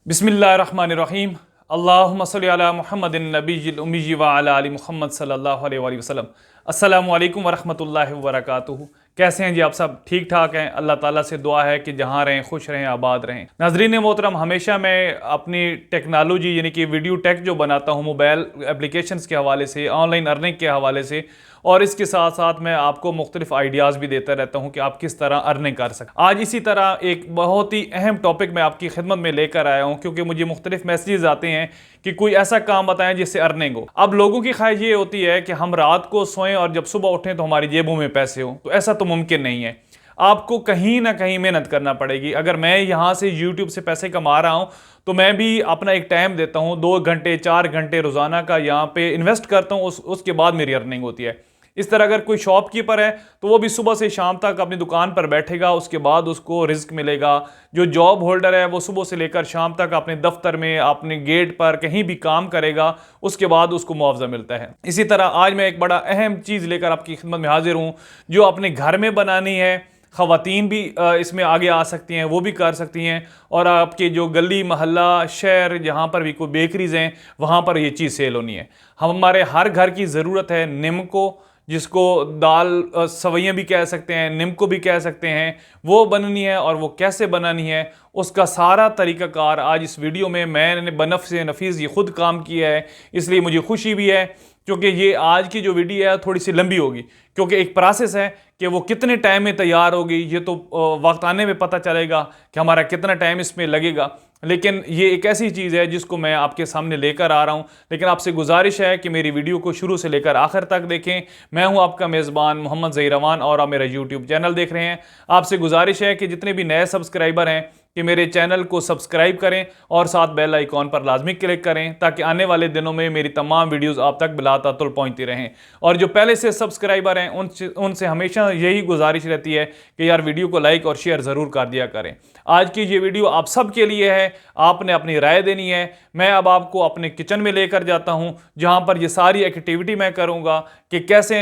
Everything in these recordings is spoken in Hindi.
बिस्मिल्लाहिर्रहमानिर्रहीम। अल्लाहुम्मा सल्लि अला मुहम्मदिन नबिय्यिल उम्मी व अला आलि मुहम्मद सल्लल्लाहु अलैहि वसल्लम। अस्सलामु अलैकुम वरहमतुल्लाहि वबरकातुहू। कैसे हैं जी आप सब? ठीक ठाक हैं। अल्लाह ताला से दुआ है कि जहाँ रहें खुश रहें, आबाद रहें। नाज़रीन मोहतरम, हमेशा मैं अपनी टेक्नोलॉजी यानी कि वीडियो टेक जो बनाता हूँ मोबाइल एप्लीकेशंस के हवाले से, ऑनलाइन अर्निंग के हवाले से, और इसके साथ साथ मैं आपको मुख्तलिफ आइडियाज़ भी देता रहता हूँ कि आप किस तरह अर्निंग कर सकते। आज इसी तरह एक बहुत ही अहम टॉपिक मैं आपकी खिदमत में लेकर आया हूँ, क्योंकि मुझे मुख्तलिफ मैसेजेस आते हैं कि कोई ऐसा काम बताएं जिससे अर्निंग हो। अब लोगों की ख्वाहिश ये होती है कि हम रात को सोएं और जब सुबह उठें तो हमारी जेबों में पैसे हों, तो ऐसा तो मुमकिन नहीं है। आपको कहीं ना कहीं मेहनत करना पड़ेगी। अगर मैं यहाँ से यूट्यूब से पैसे कमा रहा हूँ तो मैं भी अपना एक टाइम देता हूँ, 2 घंटे 4 घंटे रोज़ाना का यहाँ पे इन्वेस्ट करता हूँ, उसके बाद मेरी अर्निंग होती है। इस तरह अगर कोई शॉपकीपर है तो वो भी सुबह से शाम तक अपनी दुकान पर बैठेगा, उसके बाद उसको रिस्क मिलेगा। जो जॉब होल्डर है वो सुबह से लेकर शाम तक अपने दफ्तर में, अपने गेट पर कहीं भी काम करेगा, उसके बाद उसको मुआवजा मिलता है। इसी तरह आज मैं एक बड़ा अहम चीज़ लेकर आपकी खिदमत में हाजिर हूँ, जो अपने घर में बनानी है। ख़वातीन भी इसमें आगे आ सकती हैं, वो भी कर सकती हैं, और आपके जो गली मोहल्ला शहर जहाँ पर भी कोई बेकरीज़ हैं वहाँ पर ये चीज़ सेल होनी है। हमारे हर घर की ज़रूरत है निम्को, जिसको दाल सवैयाँ भी कह सकते हैं, निम्को भी कह सकते हैं, वो बननी है। और वो कैसे बनानी है उसका सारा तरीक़ाकार आज इस वीडियो में मैंने बनफ़ से नफीस ये ख़ुद काम किया है, इसलिए मुझे खुशी भी है। क्योंकि ये आज की जो वीडियो है थोड़ी सी लंबी होगी, क्योंकि एक प्रोसेस है कि वो कितने टाइम में तैयार होगी ये तो वक्त आने में पता चलेगा कि हमारा कितना टाइम इसमें लगेगा। लेकिन ये एक ऐसी चीज़ है जिसको मैं आपके सामने लेकर आ रहा हूँ। लेकिन आपसे गुजारिश है कि मेरी वीडियो को शुरू से लेकर आखिर तक देखें। मैं हूँ आपका मेज़बान मोहम्मद ज़हीरवान और आप मेरा यूट्यूब चैनल देख रहे हैं। आपसे गुजारिश है कि जितने भी नए सब्सक्राइबर हैं कि मेरे चैनल को सब्सक्राइब करें और साथ बेल आइकॉन पर लाजमी क्लिक करें, ताकि आने वाले दिनों में मेरी तमाम वीडियोस आप तक बिलातातुल पहुंचती रहें। और जो पहले से सब्सक्राइबर हैं उनसे हमेशा यही गुजारिश रहती है कि यार वीडियो को लाइक और शेयर ज़रूर कर दिया करें। आज की ये वीडियो आप सब के लिए है, आपने अपनी राय देनी है। मैं अब आपको अपने किचन में लेकर जाता हूँ, जहाँ पर ये सारी एक्टिविटी मैं करूँगा कि कैसे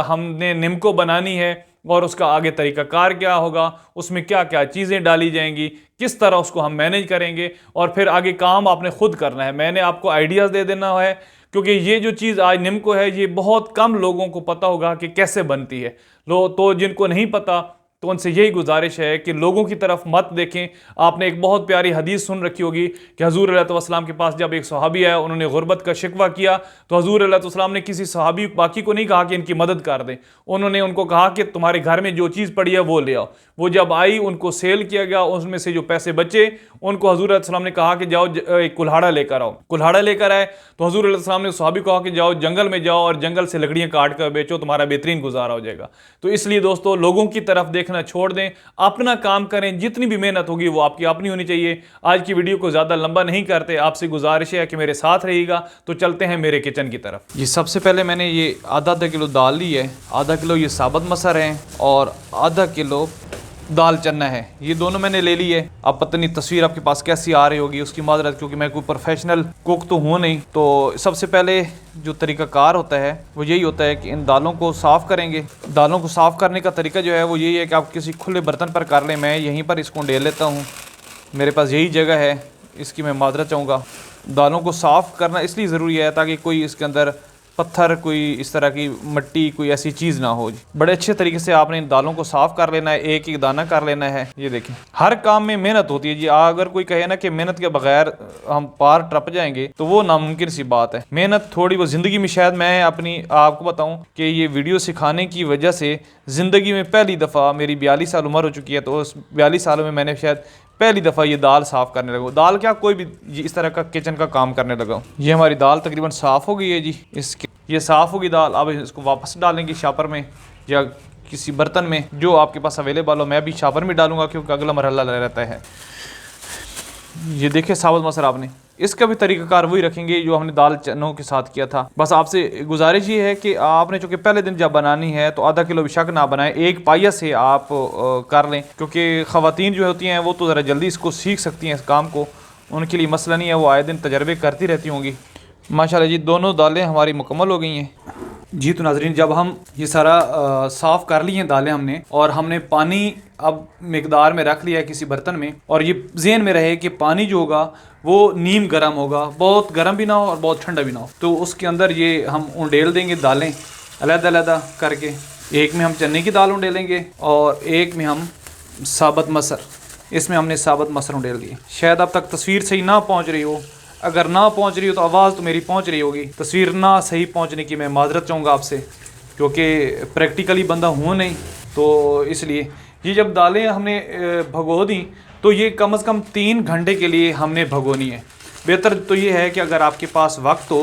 हमने निम्को बनानी है और उसका आगे तरीक़ाकार क्या होगा, उसमें क्या क्या चीज़ें डाली जाएंगी, किस तरह उसको हम मैनेज करेंगे, और फिर आगे काम आपने खुद करना है। मैंने आपको आइडियाज़ दे देना है, क्योंकि ये जो चीज़ आज निम्को है ये बहुत कम लोगों को पता होगा कि कैसे बनती है। तो जिनको नहीं पता तो उनसे यही गुजारिश है कि लोगों की तरफ मत देखें। आपने एक बहुत प्यारी हदीस सुन रखी होगी कि हजूर अलैहि वसल्लम के पास जब एक सहाबी आया, उन्होंने गुर्बत का शिकवा किया, तो हजूर अलैहि वसल्लम ने किसी सहाबी बाकी को नहीं कहा कि इनकी मदद कर दें। उन्होंने उनको कहा कि तुम्हारे घर में जो चीज़ पड़ी है वो ले आओ। वो जब आई उनको सेल किया गया, उसमें से जो पैसे बचे उनको हजूर अलैहि वसल्लम ने कहा कि जाओ एक कुल्हाड़ा लेकर आओ। कुल्हाड़ा लेकर आए तो हजूर अलैहि वसल्लम ने सहाबी को कहा कि जाओ जंगल में जाओ और जंगल से लकड़ियाँ काट कर बेचो, तुम्हारा बेहतरीन गुजारा हो जाएगा। तो इसलिए दोस्तों लोगों की तरफ देखना छोड़ दें, अपना काम करें। जितनी भी मेहनत होगी वो आपकी अपनी होनी चाहिए। आज की वीडियो को ज़्यादा लंबा नहीं करते, आपसे गुजारिश है कि मेरे साथ रहिएगा। तो चलते हैं मेरे किचन की तरफ। ये सबसे पहले मैंने ये आधा किलो दाल ली है, आधा किलो ये साबुत मसर है और आधा किलो दाल चना है। ये दोनों मैंने ले ली है। अब पता नहीं तस्वीर आपके पास कैसी आ रही होगी, उसकी माजरत, क्योंकि मैं कोई प्रोफेशनल कुक तो हूँ नहीं। तो सबसे पहले जो तरीक़ाकार होता है वो यही होता है कि इन दालों को साफ़ करेंगे। दालों को साफ़ करने का तरीका जो है वो यही है कि आप किसी खुले बर्तन पर कर लें। मैं यहीं पर इसको डेल लेता हूँ, मेरे पास यही जगह है, इसकी मैं माजरत चाहूँगा। दालों को साफ़ करना इसलिए ज़रूरी है ताकि कोई इसके अंदर पत्थर, कोई इस तरह की मिट्टी, कोई ऐसी चीज़ ना हो। बड़े अच्छे तरीके से आपने इन दालों को साफ़ कर लेना है, एक एक दाना कर लेना है। ये देखें, हर काम में मेहनत होती है जी। अगर कोई कहे ना कि मेहनत के बगैर हम पार टप जाएंगे तो वो नामुमकिन सी बात है। मेहनत थोड़ी वो ज़िंदगी में, शायद मैं अपनी आपको बताऊँ कि ये वीडियो सिखाने की वजह से ज़िंदगी में पहली दफ़ा, मेरी 42 साल उम्र हो चुकी है, तो उस 42 सालों में मैंने शायद पहली दफ़ा ये दाल साफ़ करने लगा। दाल क्या, कोई भी इस तरह का किचन का काम करने लगा। ये हमारी दाल तकरीबन साफ़ हो गई है जी। ये साफ़ होगी दाल। अब इसको वापस डालेंगे शापर में या किसी बर्तन में जो आपके पास अवेलेबल हो। मैं भी शापर में डालूंगा क्योंकि अगला मरहला रहता है। ये देखिए साबुत मसर, आपने इसका भी तरीक़ाकार वही रखेंगे जो हमने दाल चनों के साथ किया था। बस आपसे गुजारिश ये है कि आपने चूँकि पहले दिन जब बनानी है तो आधा किलो बेशक ना बनाएं, एक पाइया से आप कर लें, क्योंकि ख़वातीन जो होती हैं वो तो ज़रा जल्दी इसको सीख सकती हैं, इस काम को, उनके लिए मसला नहीं है, वो आए दिन तजर्बे करती रहती होंगी। माशाल्लाह जी, दोनों दालें हमारी मुकम्मल हो गई हैं। जी तो नाजरीन, जब हम ये सारा साफ़ कर लिए दालें हमने, और हमने पानी अब मिकदार में रख लिया है किसी बर्तन में, और ये जहन में रहे कि पानी जो होगा वो नीम गर्म होगा, बहुत गर्म भी ना हो और बहुत ठंडा भी ना हो। तो उसके अंदर ये हम उंडेल देंगे दालें अलग-अलग करके। एक में हम चने की दाल उंडेलेंगे और एक में हम साबुत मसर, इसमें हमने साबुत मसर उंडेल दिए। शायद अब तक तस्वीर सही ना पहुँच रही हो, अगर ना पहुंच रही हो तो आवाज़ तो मेरी पहुंच रही होगी। तस्वीर ना सही पहुंचने की मैं माजरत चाहूँगा आपसे, क्योंकि प्रैक्टिकली बंदा हूँ नहीं, तो इसलिए ये जब दालें हमने भगो दी तो ये कम से कम 3 घंटे के लिए हमने भगोनी है। बेहतर तो ये है कि अगर आपके पास वक्त हो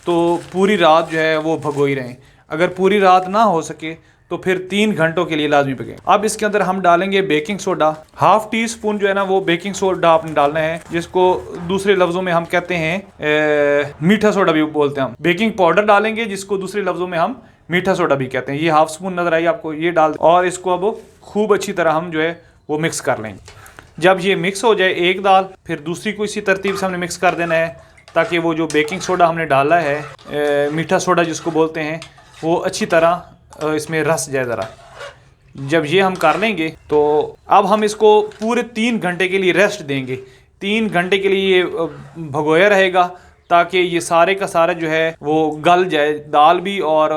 तो पूरी रात जो है वो भगो ही रहें। अगर पूरी रात ना हो सके तो फिर 3 घंटों के लिए लाजमी पके। अब इसके अंदर हम डालेंगे बेकिंग सोडा, ½ टी स्पून जो है ना वो बेकिंग सोडा आपने डालना है, जिसको दूसरे लफ्ज़ों में हम कहते हैं मीठा सोडा भी बोलते हैं हम। बेकिंग पाउडर डालेंगे जिसको दूसरे लफ्ज़ों में हम मीठा सोडा भी कहते हैं। ये ½ स्पून नज़र आई आपको, ये डाल और इसको अब खूब अच्छी तरह हम जो है वो मिक्स कर लेंगे। जब ये मिक्स हो जाए एक दाल, फिर दूसरी को इसी तरतीब से हमने मिक्स कर देना है, ताकि वो जो बेकिंग सोडा हमने डाला है, मीठा सोडा जिसको बोलते हैं, वो अच्छी तरह इसमें रस जाए ज़रा। जब ये हम कर लेंगे तो अब हम इसको पूरे 3 घंटे के लिए रेस्ट देंगे। 3 घंटे के लिए ये भगोया रहेगा, ताकि ये सारे का सारा जो है वो गल जाए, दाल भी और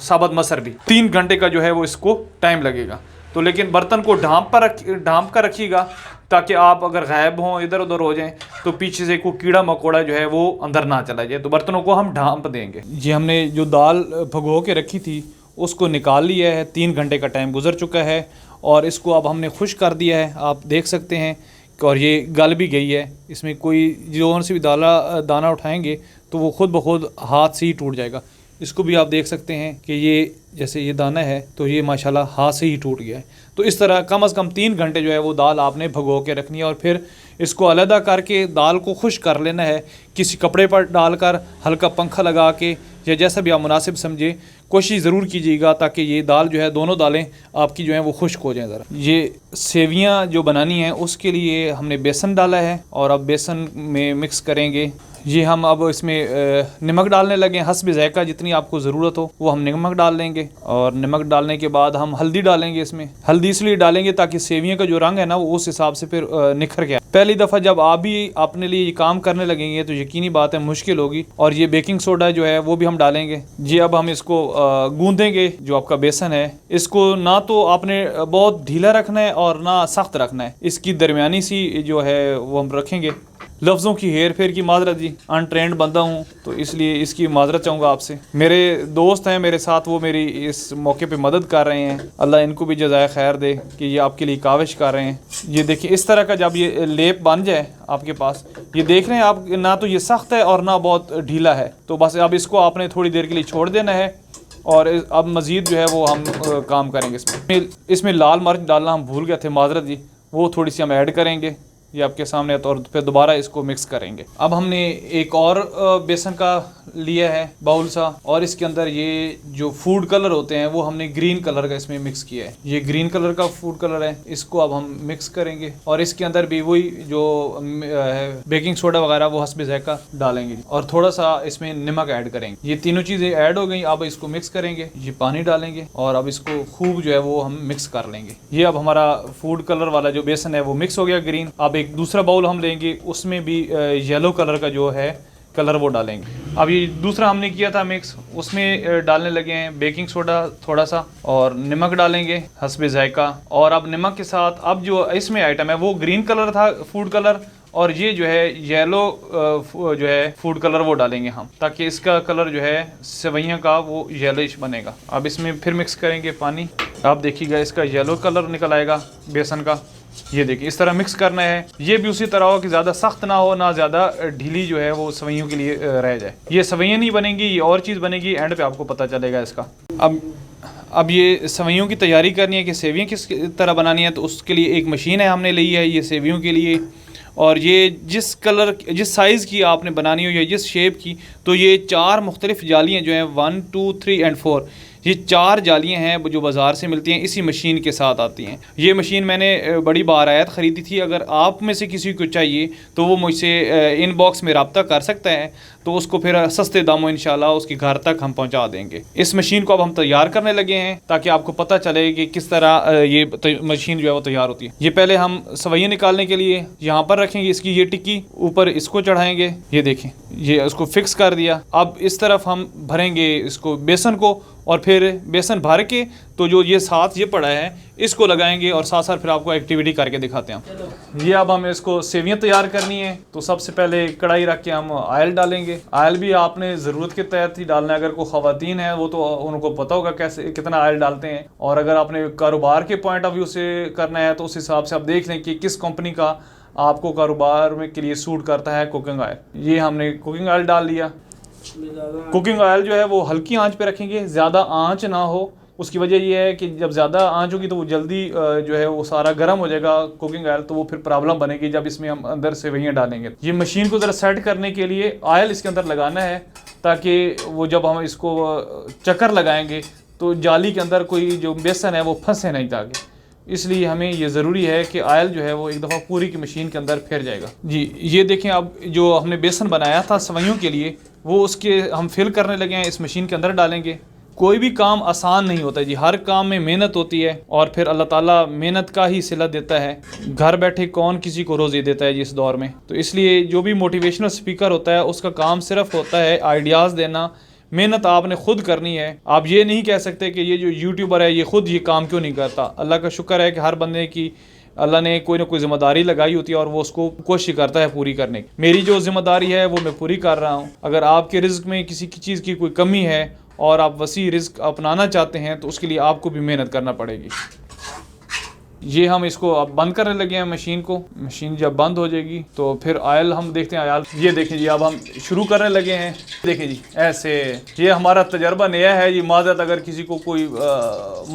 साबुत मसर भी। 3 घंटे का जो है वो इसको टाइम लगेगा। तो लेकिन बर्तन को ढाँप कर रखिएगा, ताकि आप अगर गायब हों, इधर उधर हो जाएं, तो पीछे से कोई कीड़ा मकोड़ा जो है वो अंदर ना चला जाए। तो बर्तनों को हम ढाँप देंगे। ये हमने जो दाल भगो के रखी थी उसको निकाल लिया है, 3 घंटे का टाइम गुजर चुका है, और इसको अब हमने खुश कर दिया है, आप देख सकते हैं। और ये गल भी गई है, इसमें कोई जोर से भी दाना उठाएंगे तो वो खुद ब खुद हाथ से ही टूट जाएगा। इसको भी आप देख सकते हैं कि ये जैसे ये दाना है तो ये माशाल्लाह हाथ से ही टूट गया है। तो इस तरह कम से कम 3 घंटे जो है वो दाल आपने भगो के रखनी है, और फिर इसको अलहदा करके दाल को खुश कर लेना है, किसी कपड़े पर डालकर, हल्का पंखा लगा के, या जैसा भी आप मुनासिब समझे। कोशिश ज़रूर कीजिएगा ताकि ये दाल जो है, दोनों दालें आपकी जो हैं वो खुश्क हो जाएं ज़रा। ये सेवियां जो बनानी हैं उसके लिए हमने बेसन डाला है, और अब बेसन में मिक्स करेंगे। ये हम अब इसमें नमक डालने लगे, हस्ब ज़ायक़ा, जितनी आपको ज़रूरत हो वो हम नमक डाल लेंगे। और नमक डालने के बाद हम हल्दी डालेंगे। इसमें हल्दी इसलिए डालेंगे ताकि सेवियां का जो रंग है ना वो उस हिसाब से फिर निखर गया। पहली दफ़ा जब आप भी अपने लिए ये काम करने लगेंगे तो यकीनी बात है मुश्किल होगी। और ये बेकिंग सोडा जो है वो भी हम डालेंगे। जी अब हम इसको गूंदेंगे। जो आपका बेसन है इसको ना तो आपने बहुत ढीला रखना है और ना सख्त रखना है, इसकी दरमियानी सी जो है वो हम रखेंगे। लफ्ज़ों की हेर फेर की माजरत जी, अनट्रेंड बंदा हूँ तो इसलिए इसकी माजरत चाहूँगा आपसे। मेरे दोस्त हैं मेरे साथ, वो मेरी इस मौके पे मदद कर रहे हैं, अल्लाह इनको भी जज़ाए खैर दे कि ये आपके लिए काविश कर रहे हैं। ये देखिए इस तरह का जब ये लेप बन जाए आपके पास, ये देख रहे हैं आप, ना तो ये सख्त है और ना बहुत ढीला है, तो बस अब इसको आपने थोड़ी देर के लिए छोड़ देना है। और अब मज़ीद जो है वो हम काम करेंगे। इसमें लाल मिर्च डालना हम भूल गए थे, माजरत जी, वो थोड़ी सी हम ऐड करेंगे, ये आपके सामने, तो और फिर दोबारा इसको मिक्स करेंगे। अब हमने एक और बेसन का लिया है बाउल सा, और इसके अंदर ये जो फूड कलर होते हैं वो हमने ग्रीन कलर का इसमें मिक्स किया है। ये ग्रीन कलर का फूड कलर है, इसको अब हम मिक्स करेंगे। और इसके अंदर भी वही जो बेकिंग सोडा वगैरह वो हस्ब ज़ायक़ा डालेंगे, और थोड़ा सा इसमें नमक ऐड करेंगे। ये तीनों चीज़ें ऐड हो गई। अब इसको मिक्स करेंगे, ये पानी डालेंगे और अब इसको खूब जो है वो हम मिक्स कर लेंगे। ये अब हमारा फूड कलर वाला जो बेसन है वो मिक्स हो गया ग्रीन। अब एक दूसरा बाउल हम लेंगे, उसमें भी येलो कलर का जो है कलर वो डालेंगे। अब ये दूसरा हमने किया था मिक्स, उसमें डालने लगे हैं बेकिंग सोडा थोड़ा सा, और नमक डालेंगे हस्ब ज़ायक़ा। और अब नमक के साथ अब जो इसमें आइटम है वो ग्रीन कलर था फूड कलर, और ये जो है येलो जो है फूड कलर वो डालेंगे हम, ताकि इसका कलर जो है सेवइयाँ का वो येलोइश बनेगा। अब इसमें फिर मिक्स करेंगे पानी। आप देखिएगा इसका येलो कलर निकल आएगा बेसन का। ये देखिए इस तरह मिक्स करना है। ये भी उसी तरह हो कि ज़्यादा सख्त ना हो, ना ज़्यादा ढीली जो है वो सेवइयों के लिए रह जाए। ये सेवइयाँ नहीं बनेंगी, ये और चीज़ बनेगी, एंड पे आपको पता चलेगा इसका। अब ये सेवइयों की तैयारी करनी है कि सेवियाँ किस तरह बनानी है, तो उसके लिए एक मशीन है हमने ली है ये सेवियों के लिए। और ये जिस कलर, जिस साइज़ की आपने बनानी हो या जिस शेप की, तो ये 4 मुख्तलिफ जालियाँ जो हैं 1 2 3 एंड 4, ये 4 जालियाँ हैं जो बाज़ार से मिलती हैं, इसी मशीन के साथ आती हैं। ये मशीन मैंने बड़ी बारात ख़रीदी थी। अगर आप में से किसी को चाहिए तो वो मुझसे इनबॉक्स में रब्ता कर सकता है, तो उसको फिर सस्ते दामों इंशाल्लाह उसके घर तक हम पहुंचा देंगे। इस मशीन को अब हम तैयार करने लगे हैं ताकि आपको पता चले कि किस तरह ये मशीन जो है वो तैयार होती है। ये पहले हम सवैयाँ निकालने के लिए यहाँ पर रखेंगे, इसकी ये टिक्की ऊपर इसको चढ़ाएंगे। ये देखें, ये उसको फिक्स कर दिया। अब इस तरफ हम भरेंगे इसको बेसन को, और फिर बेसन भर के तो जो ये साथ ये पड़ा है इसको लगाएंगे, और साथ साथ फिर आपको एक्टिविटी करके दिखाते हैं। ये अब हमें इसको सेवियाँ तैयार करनी है, तो सबसे पहले कढ़ाई रख के हम ऑयल डालेंगे। ऑयल भी आपने ज़रूरत के तहत ही डालना है। अगर कोई ख़वातीन है वो तो उनको पता होगा कैसे कितना ऑयल डालते हैं, और अगर आपने कारोबार के पॉइंट ऑफ व्यू से करना है तो उस हिसाब से आप देख लें कि किस कंपनी का आपको कारोबार में के लिए सूट करता है कुकिंग ऑयल। ये हमने कुकिंग ऑयल डाल लिया। कुकिंग ऑयल जो है वो हल्की आंच पे रखेंगे, ज़्यादा आंच ना हो। उसकी वजह ये है कि जब ज़्यादा आंच होगी तो वो जल्दी जो है वो सारा गर्म हो जाएगा कुकिंग ऑयल, तो वो फिर प्रॉब्लम बनेगी जब इसमें हम अंदर सेवइयाँ डालेंगे। ये मशीन को ज़रा सेट करने के लिए ऑयल इसके अंदर लगाना है, ताकि वो जब हम इसको चक्कर लगाएंगे तो जाली के अंदर कोई जो बेसन है वो फंसे नहीं। ताकि इसलिए हमें ये ज़रूरी है कि ऑयल जो है वो एक दफ़ा पूरी की मशीन के अंदर फिर जाएगा। जी ये देखें, अब जो हमने बेसन बनाया था सवैयों के लिए वो उसके हम फिल करने लगे हैं, इस मशीन के अंदर डालेंगे। कोई भी काम आसान नहीं होता जी, हर काम में मेहनत होती है, और फिर अल्लाह ताला मेहनत का ही सिला देता है। घर बैठे कौन किसी को रोज़ी देता है जी इस दौर में। तो इसलिए जो भी मोटिवेशनल स्पीकर होता है उसका काम सिर्फ होता है आइडियाज़ देना। मेहनत आपने खुद करनी है। आप ये नहीं कह सकते कि ये जो यूट्यूबर है ये खुद ये काम क्यों नहीं करता। अल्लाह का शुक्र है कि हर बंदे की अल्लाह ने कोई ना कोई ज़िम्मेदारी लगाई होती है और वो उसको कोशिश करता है पूरी करने की। मेरी जो ज़िम्मेदारी है वो मैं पूरी कर रहा हूँ। अगर आपके रिज़्क़ में किसी की चीज़ की कोई कमी है और आप वसी रिज़्क़ अपनाना चाहते हैं तो उसके लिए आपको भी मेहनत करना पड़ेगी। ये हम इसको अब बंद करने लगे हैं मशीन को। मशीन जब बंद हो जाएगी तो फिर ऑयल हम देखते हैं। ऑयल ये देखें जी, अब हम शुरू करने लगे हैं। देखें जी ऐसे, ये हमारा तजर्बा नया है जी। माज़रत अगर किसी को कोई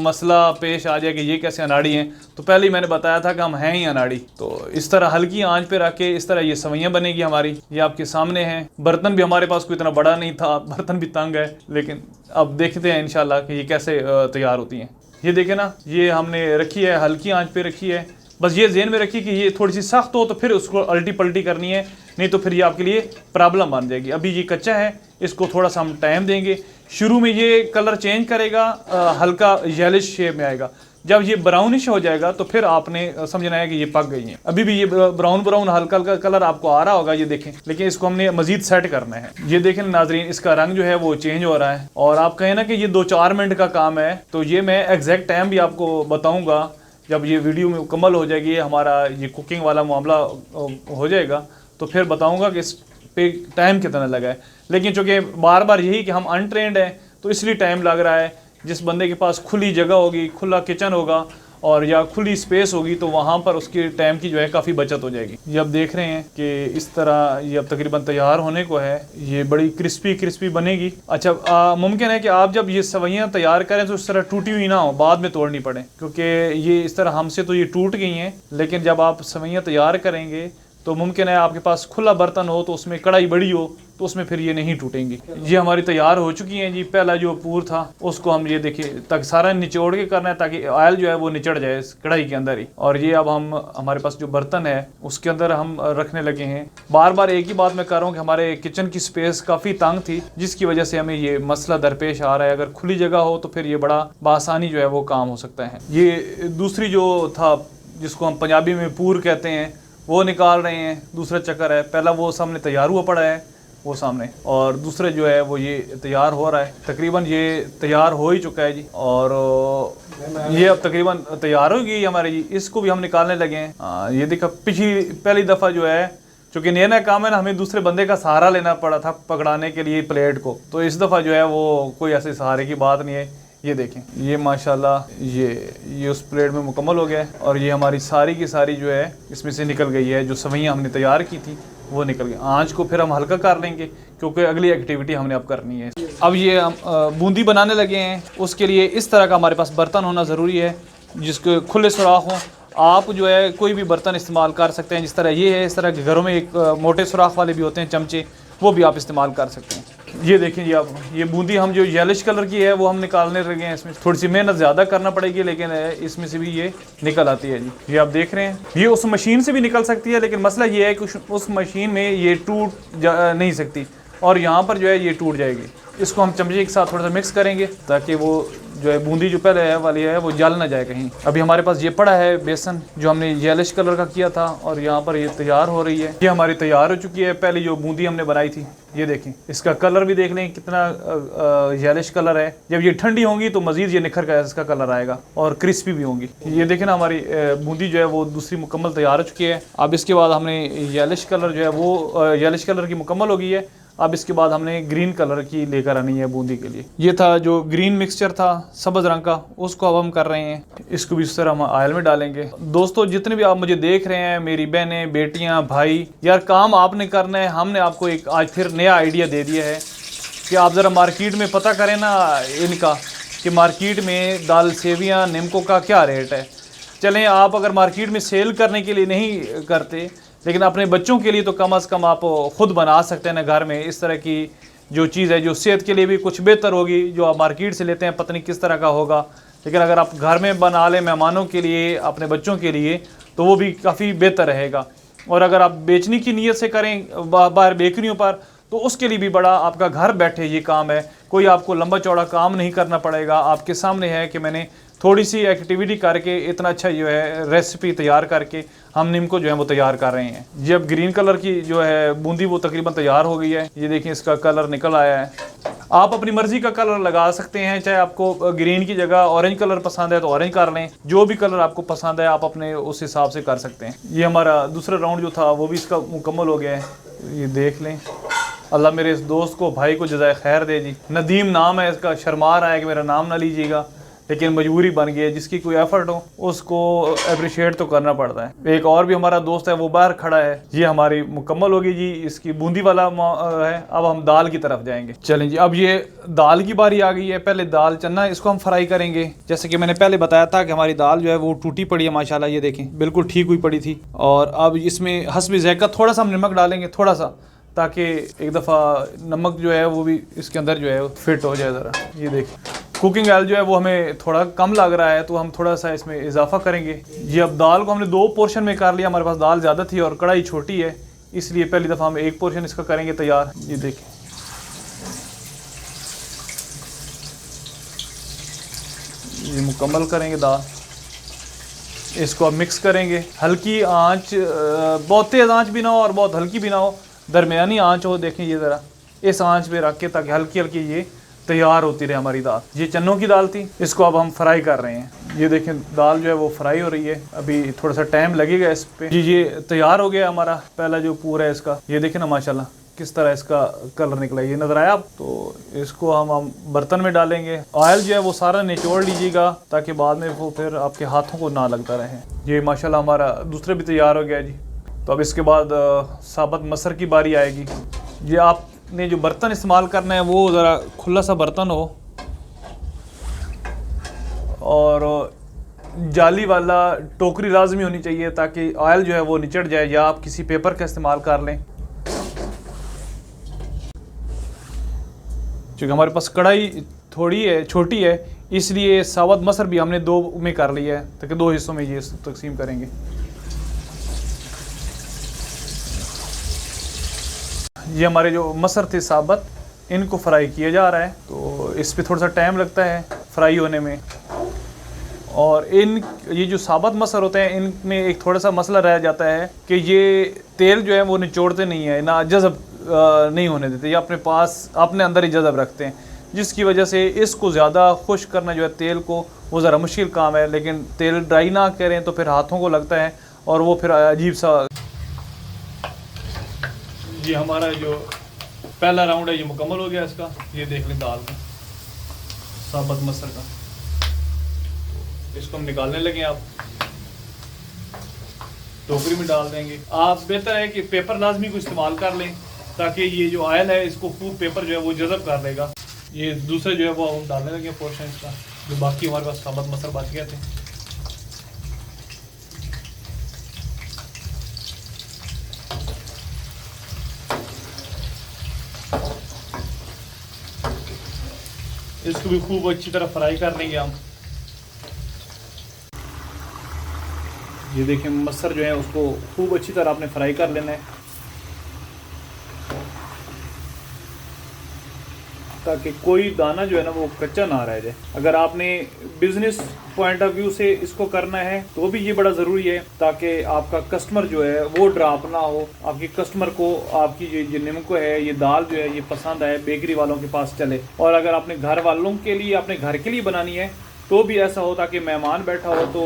मसला पेश आ जाए कि ये कैसे अनाड़ी हैं, तो पहले ही मैंने बताया था कि हम हैं ही अनाड़ी। तो इस तरह हल्की आंच पे रख के इस तरह ये सवैयाँ बनेगी हमारी। ये आपके सामने हैं। बर्तन भी हमारे पास कोई इतना बड़ा नहीं था, बर्तन भी तंग है, लेकिन अब देखते हैं इंशाल्लाह कि ये कैसे तैयार होती हैं। ये देखें ना, ये हमने रखी है, हल्की आंच पे रखी है। बस ये ज़हन में रखिए कि ये थोड़ी सी सख्त हो तो फिर उसको अल्टी पल्टी करनी है, नहीं तो फिर ये आपके लिए प्रॉब्लम बन जाएगी। अभी ये कच्चा है, इसको थोड़ा सा हम टाइम देंगे। शुरू में ये कलर चेंज करेगा, हल्का येलिश शेप में आएगा। जब ये ब्राउनिश हो जाएगा तो फिर आपने समझना है कि ये पक गई हैं। अभी भी ये ब्राउन ब्राउन हल्का हल्का कलर आपको आ रहा होगा, ये देखें, लेकिन इसको हमने मजीद सेट करना है। ये देखें नाजरीन, इसका रंग जो है वो चेंज हो रहा है। और आप कहें ना कि ये 2-4 मिनट का काम है, तो ये मैं एग्जैक्ट टाइम भी आपको बताऊँगा जब ये वीडियो में मुकम्मल हो जाएगी। हमारा ये कुकिंग वाला मामला हो जाएगा तो फिर बताऊँगा कि इस पे टाइम कितना लगा है। लेकिन चूँकि बार बार यही कि हम अनट्रेंड हैं तो इसलिए टाइम लग रहा है। जिस बंदे के पास खुली जगह होगी, खुला किचन होगा और या खुली स्पेस होगी तो वहाँ पर उसकी टाइम की जो है काफ़ी बचत हो जाएगी। ये अब देख रहे हैं कि इस तरह ये अब तकरीबन तैयार होने को है। ये बड़ी क्रिस्पी बनेगी। अच्छा, मुमकिन है कि आप जब ये सवैयाँ तैयार करें तो इस तरह टूटी हुई ना हो, बाद में तोड़नी पड़े, क्योंकि ये इस तरह हमसे तो ये टूट गई हैं। लेकिन जब आप सवैयाँ तैयार करेंगे तो मुमकिन है आपके पास खुला बर्तन हो तो उसमें कढ़ाई बड़ी हो तो उसमें फिर ये नहीं टूटेंगी। ये हमारी तैयार हो चुकी हैं जी। पहला जो पूर था उसको हम ये देखिए तक सारा निचोड़ के करना है ताकि ऑयल जो है वो निचड़ जाए इस कढ़ाई के अंदर ही। और ये अब हम हमारे पास जो बर्तन है उसके अंदर हम रखने लगे हैं। बार बार एक ही बात मैं कर रहा हूँ कि हमारे किचन की स्पेस काफ़ी तंग थी, जिसकी वजह से हमें ये मसला दरपेश आ रहा है। अगर खुली जगह हो तो फिर ये बड़ा बआसानी जो है वो काम हो सकता है। ये दूसरी जो था जिसको हम पंजाबी में पूर कहते हैं वो निकाल रहे हैं। दूसरा चक्कर है, पहला वो सामने तैयार हुआ पड़ा है वो सामने, और दूसरे जो है वो ये तैयार हो रहा है। तकरीबन ये तैयार हो ही चुका है जी, और ये अब तकरीबन तैयार हो गई हमारी जी। इसको भी हम निकालने लगे हैं। ये देखा, पहली दफ़ा जो है, चूँकि नया नया काम है ना, हमें दूसरे बंदे का सहारा लेना पड़ा था पकड़ाने के लिए प्लेट को। तो इस दफ़ा जो है वो कोई ऐसे सहारे की बात नहीं है। ये देखें, ये माशाल्लाह ये उस प्लेट में मुकम्मल हो गया है, और ये हमारी सारी की सारी जो है इसमें से निकल गई है। जो सवैयाँ हमने तैयार की थी वो निकल गई। आँच को फिर हम हल्का कर लेंगे क्योंकि अगली एक्टिविटी हमने अब करनी है। अब ये हम बूंदी बनाने लगे हैं। उसके लिए इस तरह का हमारे पास बर्तन होना ज़रूरी है जिसके खुले सुराख हों। आप जो है कोई भी बर्तन इस्तेमाल कर सकते हैं, जिस तरह ये है। इस तरह के घरों में एक मोटे सुराख वाले भी होते हैं चमचे, वो भी आप इस्तेमाल कर सकते हैं। ये देखें जी आप, ये बूंदी हम जो येलिश कलर की है वो हम निकालने लगे हैं। इसमें थोड़ी सी मेहनत ज़्यादा करना पड़ेगी, लेकिन इसमें से भी ये निकल आती है जी। ये आप देख रहे हैं, ये उस मशीन से भी निकल सकती है, लेकिन मसला ये है कि उस मशीन में ये टूट नहीं सकती और यहाँ पर जो है ये टूट जाएगी। इसको हम चमचे के साथ थोड़ा सा मिक्स करेंगे ताकि वो जो है बूंदी जो पहले है वाली है वो जल ना जाए कहीं। अभी हमारे पास ये पड़ा है बेसन जो हमने येलिश कलर का किया था और यहाँ पर ये तैयार हो रही है। ये हमारी तैयार हो चुकी है। पहले जो बूंदी हमने बनाई थी, ये देखें, इसका कलर भी देख लें कितना येलिश कलर है। जब ये ठंडी होंगी तो मज़ीद ये निखर का इसका कलर आएगा और क्रिस्पी भी होंगी। ये देखें ना, हमारी बूंदी जो है वो दूसरी मुकम्मल तैयार हो चुकी है। अब इसके बाद हमने येलिश कलर जो है वो येलिश कलर की मुकम्मल हो गई है। अब इसके बाद हमने ग्रीन कलर की लेकर आनी है बूंदी के लिए। ये था जो ग्रीन मिक्सचर था सब्ज़ रंग का, उसको अब हम कर रहे हैं। इसको भी इस तरह हम ऑयल में डालेंगे। दोस्तों जितने भी आप मुझे देख रहे हैं, मेरी बहनें, बेटियां, भाई, यार काम आपने करना है। हमने आपको एक आज फिर नया आइडिया दे दिया है कि आप ज़रा मार्केट में पता करें ना इनका, कि मार्केट में दाल सेवियाँ निमको का क्या रेट है। चलें, आप अगर मार्केट में सेल करने के लिए नहीं करते, लेकिन अपने बच्चों के लिए तो कम से कम आप ख़ुद बना सकते हैं ना घर में। इस तरह की जो चीज़ है जो सेहत के लिए भी कुछ बेहतर होगी। जो आप मार्केट से लेते हैं पता नहीं किस तरह का होगा, लेकिन अगर आप घर में बना लें मेहमानों के लिए, अपने बच्चों के लिए, तो वो भी काफ़ी बेहतर रहेगा। और अगर आप बेचने की नीयत से करें बाहर बेकरियों पर, तो उसके लिए भी बड़ा आपका घर बैठे ये काम है। कोई आपको लंबा चौड़ा काम नहीं करना पड़ेगा। आपके सामने है कि मैंने थोड़ी सी एक्टिविटी करके इतना अच्छा जो है रेसिपी तैयार करके हम निमको जो है वो तैयार कर रहे हैं। ये अब ग्रीन कलर की जो है बूंदी वो तकरीबन तैयार हो गई है। ये देखिए इसका कलर निकल आया है। आप अपनी मर्ज़ी का कलर लगा सकते हैं, चाहे आपको ग्रीन की जगह ऑरेंज कलर पसंद है तो ऑरेंज कर लें। जो भी कलर आपको पसंद है आप अपने उस हिसाब से कर सकते हैं। ये हमारा दूसरा राउंड जो था वो भी इसका मुकम्मल हो गया है। ये देख लें। अल्लाह मेरे इस दोस्त को, भाई को जज़ाए खैर दे जी। नदीम नाम है इसका। शर्मा रहा है कि मेरा नाम ना लीजिएगा, लेकिन मजबूरी बन गई है। जिसकी कोई एफर्ट हो उसको अप्रिशिएट तो करना पड़ता है। एक और भी हमारा दोस्त है वो बाहर खड़ा है। ये हमारी मुकम्मल होगी जी, इसकी बूंदी वाला है। अब हम दाल की तरफ जाएंगे। चलें जी, अब ये दाल की बारी आ गई है। पहले दाल चना इसको हम फ्राई करेंगे। जैसे कि मैंने पहले बताया था कि हमारी दाल जो है वो टूटी पड़ी है माशाल्लाह। ये देखें बिल्कुल ठीक हुई पड़ी थी। और अब इसमें हस्बे ज़ायक़ा थोड़ा सा हम नमक डालेंगे, थोड़ा सा, ताकि एक दफ़ा नमक जो है वो भी इसके अंदर जो है फिट हो जाए ज़रा। ये देखिए कुकिंग ऑयल जो है वो हमें थोड़ा कम लग रहा है, तो हम थोड़ा सा इसमें इजाफा करेंगे। ये अब दाल को हमने 2 पोर्शन में कर लिया। हमारे पास दाल ज़्यादा थी और कढ़ाई छोटी है, इसलिए पहली दफ़ा हम 1 पोर्शन इसका करेंगे तैयार। ये देखें, ये मुकम्मल करेंगे दाल। इसको अब मिक्स करेंगे। हल्की आंच, बहुत तेज़ आंच भी ना हो और बहुत हल्की भी ना हो, दरमियानी आंच हो। देखें ये ज़रा इस आंच पे रख के, ताकि हल्की हल्की ये तैयार होती रहे हमारी दाल। ये चनों की दाल थी, इसको अब हम फ्राई कर रहे हैं। ये देखें दाल जो है वो फ्राई हो रही है। अभी थोड़ा सा टाइम लगेगा इस पे। जी ये तैयार हो गया हमारा पहला जो पूरा है इसका। ये देखें ना माशाल्लाह किस तरह इसका कलर निकला, ये नज़र आया आप। तो इसको हम बर्तन में डालेंगे। ऑयल जो है वो सारा निचोड़ लीजिएगा ताकि बाद में वो फिर आपके हाथों को ना लगता रहे। ये माशाल्लाह हमारा दूसरा भी तैयार हो गया जी। तो अब इसके बाद साबुत मसर की बारी आएगी। ये आपने जो बर्तन इस्तेमाल करना है वो ज़रा खुला सा बर्तन हो और जाली वाला टोकरी लाजमी होनी चाहिए, ताकि ऑयल जो है वो निचड़ जाए। या आप किसी पेपर का इस्तेमाल कर लें। क्योंकि हमारे पास कढ़ाई थोड़ी है, छोटी है, इसलिए साबुत मसर भी हमने 2 में कर लिया है, ताकि 2 हिस्सों में ये तकसीम करेंगे। ये हमारे जो मसर थे साबुत, इनको फ्राई किया जा रहा है। तो इस पर थोड़ा सा टाइम लगता है फ्राई होने में। और ये जो साबुत मसर होते हैं इनमें एक थोड़ा सा मसला रह जाता है कि ये तेल जो है वो निचोड़ते नहीं है, ना जज़ब नहीं होने देते, या अपने पास अपने अंदर ही जज़ब रखते हैं, जिसकी वजह से इसको ज़्यादा खुश्क करना जो है तेल को, वो ज़रा मुश्किल काम है। लेकिन तेल ड्राई ना करें तो फिर हाथों को लगता है और वो फिर अजीब सा। ये हमारा जो पहला राउंड है ये मुकम्मल हो गया इसका। ये देख लें दाल में साबुत मसर का। इसको हम निकालने लगे। आप टोकरी में डाल देंगे। आप बेहतर है कि पेपर लाजमी को इस्तेमाल कर लें, ताकि ये जो ऑयल है इसको फूड पेपर जो है वो जज़ब कर लेगा। ये दूसरे जो है वो हम डालने लगे पोर्शन इसका, जो बाकी हमारे पास साबुत मसर बच गए थे। इसको भी खूब अच्छी तरह फ्राई कर लेंगे हम। ये देखिए मसर जो है उसको खूब अच्छी तरह आपने फ्राई कर लेना है, ताकि कोई दाना जो है ना वो कच्चा ना रह जाए। अगर आपने बिजनेस पॉइंट ऑफ व्यू से इसको करना है तो भी ये बड़ा ज़रूरी है, ताकि आपका कस्टमर जो है वो ड्रॉप ना हो, आपके कस्टमर को आपकी ये निमको है, ये दाल जो है ये पसंद आए, बेकरी वालों के पास चले। और अगर आपने घर वालों के लिए, अपने घर के लिए बनानी है तो भी ऐसा हो ताकि मेहमान बैठा हो तो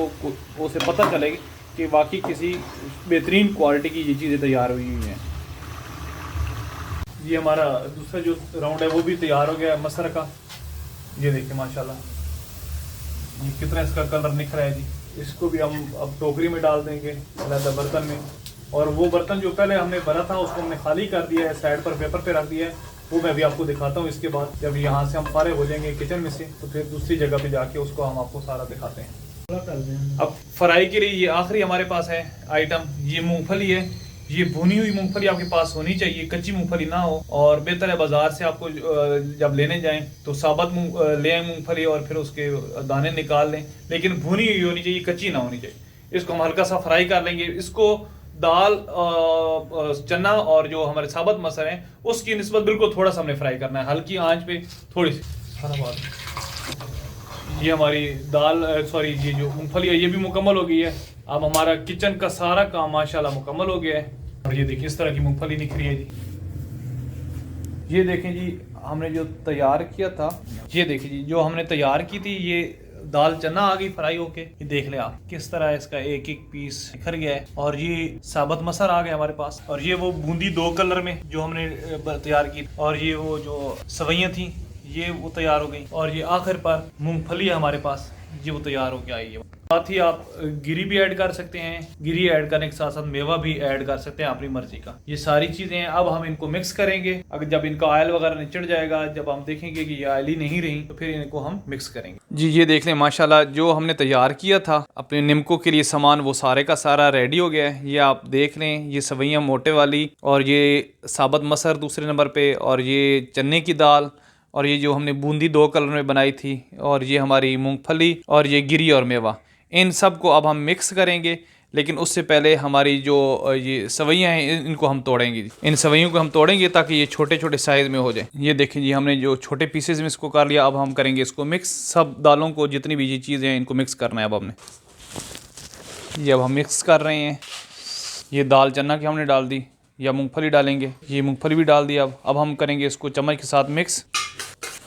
उसे पता चले कि वाकई किसी बेहतरीन क्वालिटी की ये चीज़ें तैयार हुई हैं। ये हमारा दूसरा जो राउंड है वो भी तैयार हो गया है मसर का। ये देखिए माशाल्लाह ये कितना इसका कलर निखरा है जी। इसको भी हम अब टोकरी में डाल देंगे अलग बर्तन में, और वो बर्तन जो पहले हमने भरा था उसको हमने खाली कर दिया है, साइड पर पेपर पे रख दिया है, वो मैं भी आपको दिखाता हूँ। इसके बाद जब यहाँ से हम फारिग हो जाएंगे किचन में से तो फिर दूसरी जगह पे जाके उसको हम आपको सारा दिखाते हैं। अब फ्राई के लिए ये आखिरी हमारे पास है आइटम, ये मूंगफली है। ये भुनी हुई मूंगफली आपके पास होनी चाहिए, कच्ची मूंगफली ना हो। और बेहतर है बाजार से आपको जब लेने जाएं तो साबुत ले आए मूंगफली और फिर उसके दाने निकाल लें, लेकिन भुनी हुई होनी चाहिए, कच्ची ना होनी चाहिए। इसको हम हल्का सा फ्राई कर लेंगे। इसको दाल चना और जो हमारे साबुत मसर हैं उसकी निस्बत बिल्कुल थोड़ा सा हमने फ्राई करना है, हल्की आंच पे थोड़ी सी। ये हमारी दाल सॉरी ये जो मूंगफली है ये भी मुकम्मल हो गई है। अब हमारा किचन का सारा काम माशाल्लाह मुकम्मल हो गया है। और ये देखिए इस तरह की मूंगफली निकली है जी। ये देखें जी हमने जो तैयार किया था, ये देखिए जी जो हमने तैयार की थी, ये दाल चना आ गई फ्राई होके। ये देख ले आप किस तरह इसका एक एक पीस निखर गया है। और ये साबुत मसर आ गया हमारे पास। और ये वो बूंदी 2 कलर में जो हमने तैयार की, और ये वो जो सवैयाँ थी ये वो तैयार हो गई। और ये आखिर पर मूंगफली है हमारे पास, ये वो तैयार होके आई है। साथ ही आप गिरी भी ऐड कर सकते हैं, गिरी ऐड करने के साथ साथ मेवा भी ऐड कर सकते हैं अपनी मर्जी का। ये सारी चीजें अब हम इनको मिक्स करेंगे। अगर जब इनका ऑयल वगैरह निचड़ जाएगा, जब हम देखेंगे कि ये ऑयली नहीं रही तो फिर इनको हम मिक्स करेंगे जी। ये देख लें माशाल्लाह जो हमने तैयार किया था अपने निमको के लिए सामान, वो सारे का सारा रेडी हो गया है। ये आप देख लें, ये सवैयाँ मोटे वाली, और ये साबुत मसर दूसरे नंबर पे, और ये चने की दाल, और ये जो हमने बूंदी 2 कलर में बनाई थी, और ये हमारी मूंगफली, और ये गिरी और मेवा। इन सब को अब हम मिक्स करेंगे, लेकिन उससे पहले हमारी जो ये सवैयाँ हैं इनको हम तोड़ेंगे। इन सवैयों को हम तोड़ेंगे ताकि ये छोटे छोटे साइज़ में हो जाए। ये देखें जी हमने जो छोटे पीसेस में इसको कर लिया। अब हम करेंगे इसको मिक्स, सब दालों को जितनी भी ये चीज़ें हैं इनको मिक्स करना है अब हमने। ये अब हम मिक्स कर रहे हैं। ये दाल चना की हमने डाल दी, या मूँगफली डालेंगे, ये मूँगफली भी डाल दिया। अब हम करेंगे इसको चम्मच के साथ मिक्स।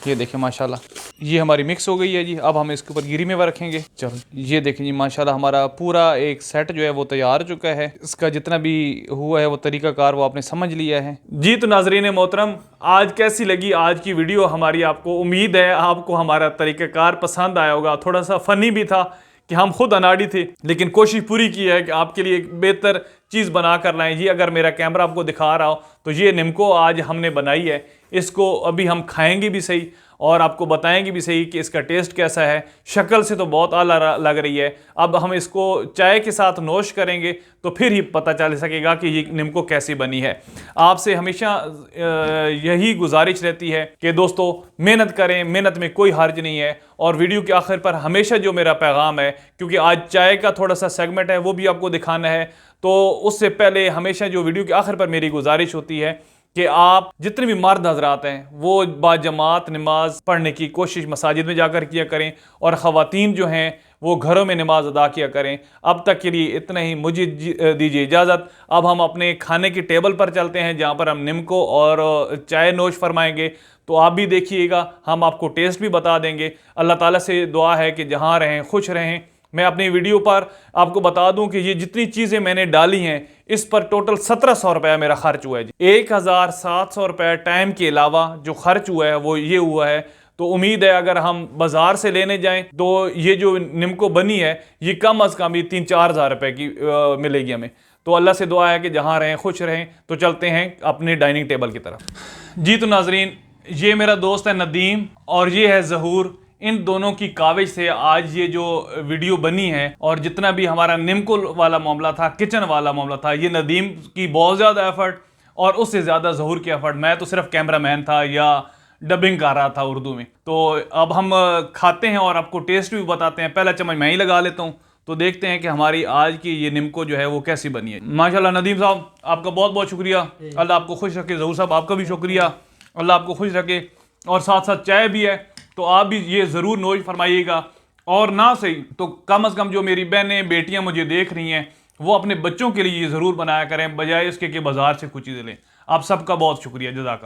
ये देखें माशाल्लाह ये हमारी मिक्स हो गई है जी। अब हम इसके ऊपर गिरी मेवा रखेंगे। चलो ये देखें जी माशाल्लाह हमारा पूरा एक सेट जो है वो तैयार हो चुका है। इसका जितना भी हुआ है वो तरीकाकार वो आपने समझ लिया है जी। तो नाजरीन मोहतरम, आज कैसी लगी आज की वीडियो हमारी? आपको उम्मीद है आपको हमारा तरीकाकार पसंद आया होगा। थोड़ा सा फ़नी भी था कि हम खुद अनाड़ी थे, लेकिन कोशिश पूरी की है कि आपके लिए एक बेहतर चीज़ बना कर लाएं जी। अगर मेरा कैमरा आपको दिखा रहा हो तो ये निमको आज हमने बनाई है। इसको अभी हम खाएंगे भी सही और आपको बताएंगे भी सही कि इसका टेस्ट कैसा है। शक्ल से तो बहुत आला लग रही है। अब हम इसको चाय के साथ नोश करेंगे तो फिर ही पता चल सकेगा कि ये निमको कैसी बनी है। आपसे हमेशा यही गुजारिश रहती है कि दोस्तों मेहनत करें, मेहनत में कोई हर्ज नहीं है। और वीडियो के आखिर पर हमेशा जो मेरा पैगाम है, क्योंकि आज चाय का थोड़ा सा सेगमेंट है वो भी आपको दिखाना है, तो उससे पहले हमेशा जो वीडियो के आखिर पर मेरी गुजारिश होती है कि आप जितने भी मर्द हजरात हैं वो बाजमात नमाज पढ़ने की कोशिश मसाजिद में जाकर किया करें, और ख़वातीन जो हैं वो घरों में नमाज अदा किया करें। अब तक के लिए इतना ही, मुझे दीजिए इजाज़त। अब हम अपने खाने की टेबल पर चलते हैं जहाँ पर हम निमको और चाय नोश फरमाएंगे। तो आप भी देखिएगा, हम आपको टेस्ट भी बता देंगे। अल्लाह ताला से दुआ है कि जहाँ रहें खुश रहें। मैं अपनी वीडियो पर आपको बता दूं कि ये जितनी चीज़ें मैंने डाली हैं इस पर टोटल 1700 रुपया मेरा खर्च हुआ है जी। 1700 रुपये टाइम के अलावा जो खर्च हुआ है वो ये हुआ है। तो उम्मीद है अगर हम बाज़ार से लेने जाएं तो ये जो निमको बनी है ये कम अज़ कम 3-4 हज़ार रुपये की मिलेगी हमें। तो अल्लाह से दुआ है कि जहाँ रहें खुश रहें। तो चलते हैं अपने डाइनिंग टेबल की तरफ जी। तो नाजरीन, ये मेरा दोस्त है नदीम और ये है ज़हूर। इन दोनों की काविश से आज ये जो वीडियो बनी है, और जितना भी हमारा निमको वाला मामला था, किचन वाला मामला था, ये नदीम की बहुत ज़्यादा एफर्ट और उससे ज़्यादा ज़हूर की एफर्ट। मैं तो सिर्फ कैमरामैन था या डबिंग कर रहा था उर्दू में। तो अब हम खाते हैं और आपको टेस्ट भी बताते हैं। पहला चम्मच मैं ही लगा लेता हूँ, तो देखते हैं कि हमारी आज की ये निम्को जो है वो कैसी बनी है। माशाल्लाह नदीम साहब, आपका बहुत बहुत शुक्रिया, अल्लाह आपको खुश रखे। ज़हूर साहब, आपका भी शुक्रिया, अल्लाह आपको खुश रखे। और साथ साथ चाय भी है, तो आप भी ये ज़रूर नोश फरमाइएगा। और ना सही तो कम अज़ कम जो मेरी बहनें बेटियां मुझे देख रही हैं, वो अपने बच्चों के लिए ये ज़रूर बनाया करें, बजाय इसके कि बाज़ार से कुछ चीज़ें लें। आप सबका बहुत शुक्रिया, जज़ाक।